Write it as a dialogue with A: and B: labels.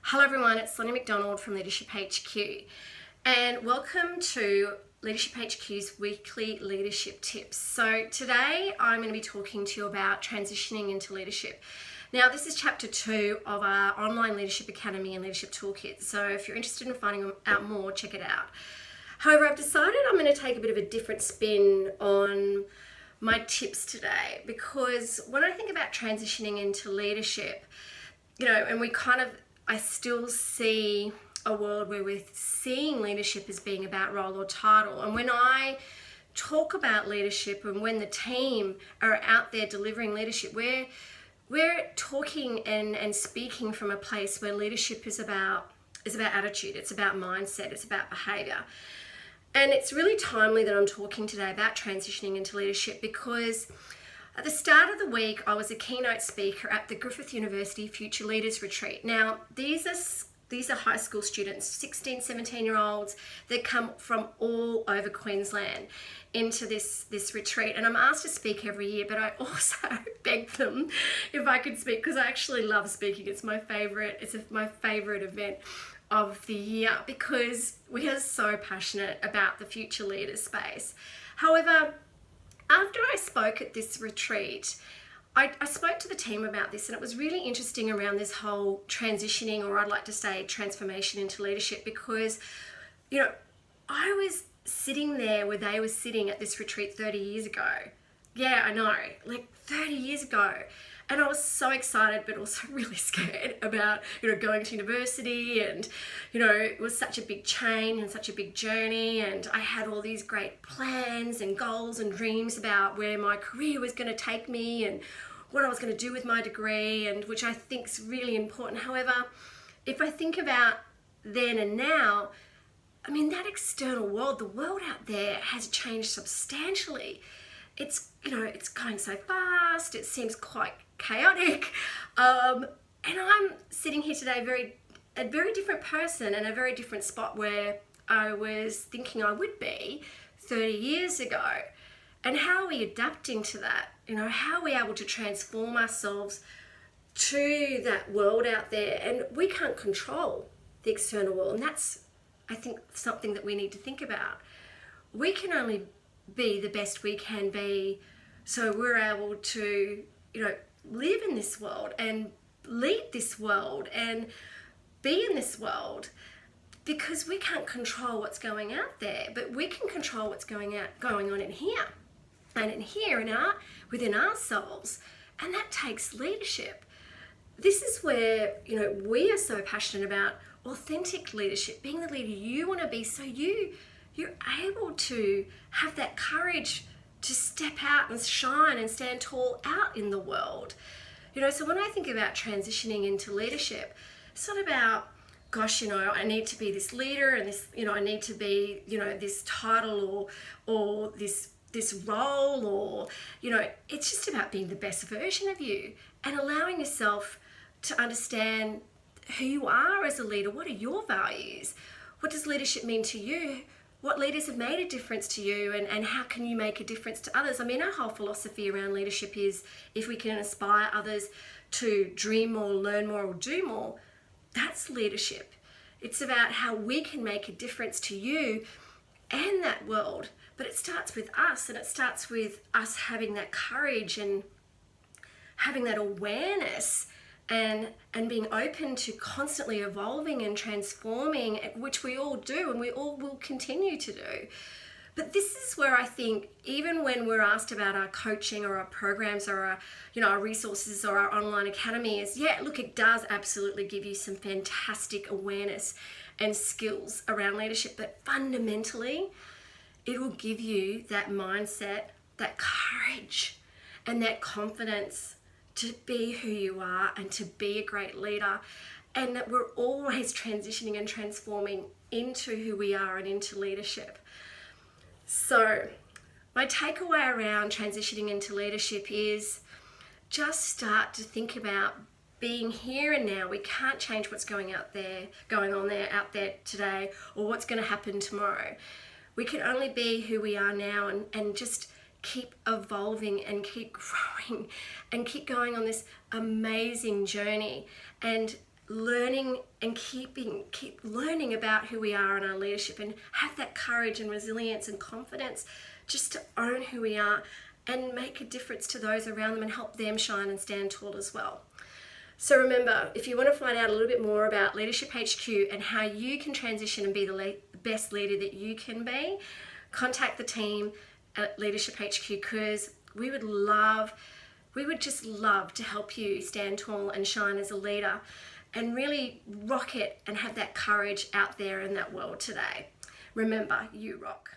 A: Hello everyone, it's Sonia McDonald from Leadership HQ and welcome to Leadership HQ's weekly leadership tips. So today I'm going to be talking to you about transitioning into leadership. Now this is chapter 2 of our online leadership academy and leadership toolkit, so if you're interested in finding out more, check it out. However, I've decided I'm going to take a bit of a different spin on my tips today, because when I think about transitioning into leadership, and I still see a world where we're seeing leadership as being about role or title. And when I talk about leadership and when the team are out there delivering leadership, we're talking and speaking from a place where leadership is about attitude, it's about mindset, it's about behavior. And it's really timely that I'm talking today about transitioning into leadership, because at the start of the week, I was a keynote speaker at the Griffith University Future Leaders Retreat. Now, these are high school students, 16, 17-year-olds that come from all over Queensland into this retreat. And I'm asked to speak every year, but I also begged them if I could speak, because I actually love speaking. It's my favorite event of the year, because we are so passionate about the future leaders space. However, after I spoke at this retreat, I spoke to the team about this, and it was really interesting around this whole transitioning, or I'd like to say transformation into leadership, because, I was sitting there where they were sitting at this retreat 30 years ago. Yeah, I know, like 30 years ago. And I was so excited, but also really scared about, going to university, and, it was such a big change and such a big journey. And I had all these great plans and goals and dreams about where my career was going to take me and what I was going to do with my degree, and which I think is really important. However, if I think about then and now, that external world, the world out there has changed substantially. It's going so fast, it seems quite chaotic, and I'm sitting here today a very different person, and a very different spot where I was thinking I would be 30 years ago. And how are we adapting to that? How are we able to transform ourselves to that world out there? And we can't control the external world, and that's, I think, something that we need to think about. We can only be the best we can be, so we're able to, live in this world and lead this world and be in this world, because we can't control what's going out there, but we can control what's going on in here and in here and within ourselves, and that takes leadership. This is where we are so passionate about authentic leadership, being the leader you want to be, so you're able to have that courage to step out and shine and stand tall out in the world. So when I think about transitioning into leadership, it's not about, gosh, I need to be this leader, and this, I need to be, this title or this role, or, it's just about being the best version of you and allowing yourself to understand who you are as a leader. What are your values? What does leadership mean to you? What leaders have made a difference to you, and how can you make a difference to others? Our whole philosophy around leadership is, if we can inspire others to dream more, learn more, or do more, that's leadership. It's about how we can make a difference to you and that world. But it starts with us, and it starts with us having that courage and having that awareness, and being open to constantly evolving and transforming, which we all do, and we all will continue to do. But this is where I think, even when we're asked about our coaching or our programs or our resources or our online academy, it does absolutely give you some fantastic awareness and skills around leadership, but fundamentally it will give you that mindset, that courage, and that confidence to be who you are and to be a great leader, and that we're always transitioning and transforming into who we are and into leadership. So my takeaway around transitioning into leadership is just start to think about being here and now. We can't change what's going on there today, or what's going to happen tomorrow. We can only be who we are now, and just keep evolving and keep growing and keep going on this amazing journey. And learning and keep learning about who we are in our leadership, and have that courage and resilience and confidence just to own who we are and make a difference to those around them and help them shine and stand tall as well. So remember, if you want to find out a little bit more about Leadership HQ and how you can transition and be the best leader that you can be, contact the team at Leadership HQ, because we would just love to help you stand tall and shine as a leader and really rock it and have that courage out there in that world today. Remember, you rock.